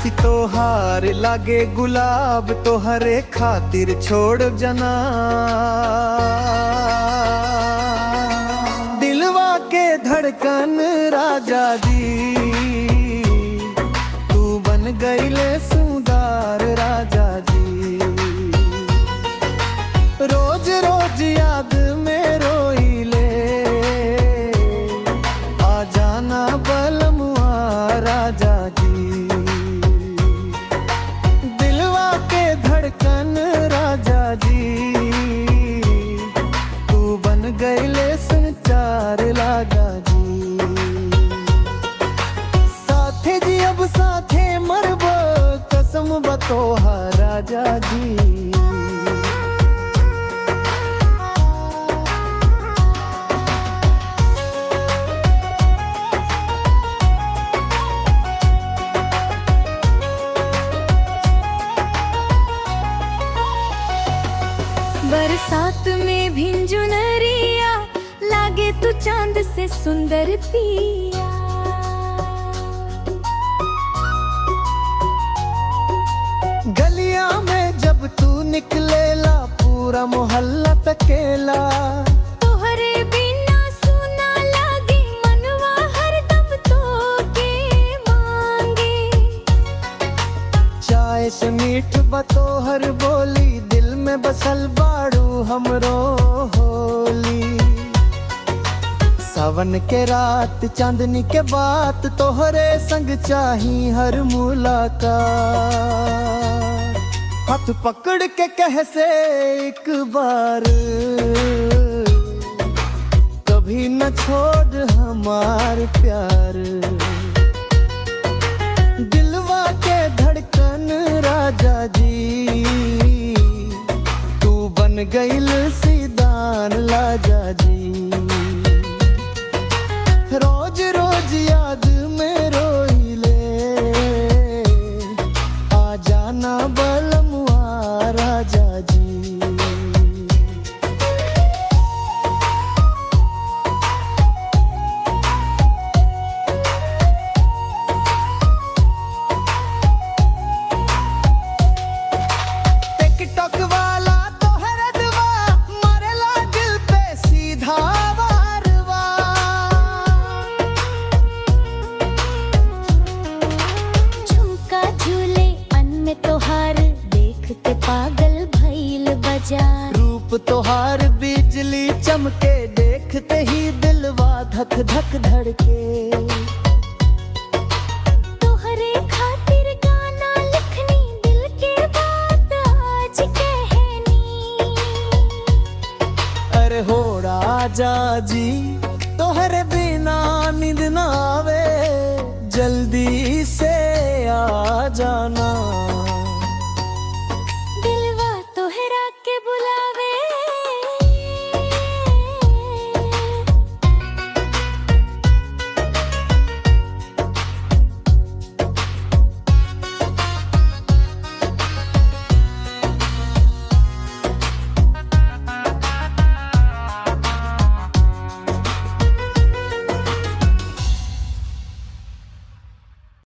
जुल्फी तोहार लागे गुलाब, तोहरे खातिर छोड़ जना। दिलवा के धड़कन राजा जी, तू बन गईले सुंदर राजा जी। रोज रोज याद में रोइले, आ जाना बलमुआ राजा जी। दिलवा के धड़कन राजा जी, तू बन गईले संचार राजा जी। साथे जी अब साथे मरबो, कसम बतोहा राजा जी। बरसात में भिंजुनरिया, लागे तू चांद से सुंदर पिया। गलिया में जब तू निकलेला, पूरा मोहल्ला तकेला। तोहरे बिना सुना लागे मनवा, हरदम तो के मांगे। चाय से मीठ बतोहर बोली, दिल में बसल बाड़ू हमरो होली। सावन के रात चांदनी के बात, तोहरे संग चाही हर मुलाकात। हाथ पकड़ के कह से एक बार, कभी न छोड़ हमार प्यार। दिलवा के धड़कन राजा जी, तू बन गईल सीदान लाजा जी। रोज रोज याद में रोइले, आ जाना बलमुआ राजा जी। टिकटॉक वाला तोहरा दुआ, मारेला दिल पे सीधा वारवा। झुमका झूले अन में तोहार, देख के पागल भइल बाजार। रूप तोहार बिजली चमके, देखते ही दिलवा धक धक धड़के। तोहरे खातिर गाना लिखनी, दिल के बात आज कहनी। अरे हो राजा जी, तोहरे बिना नींद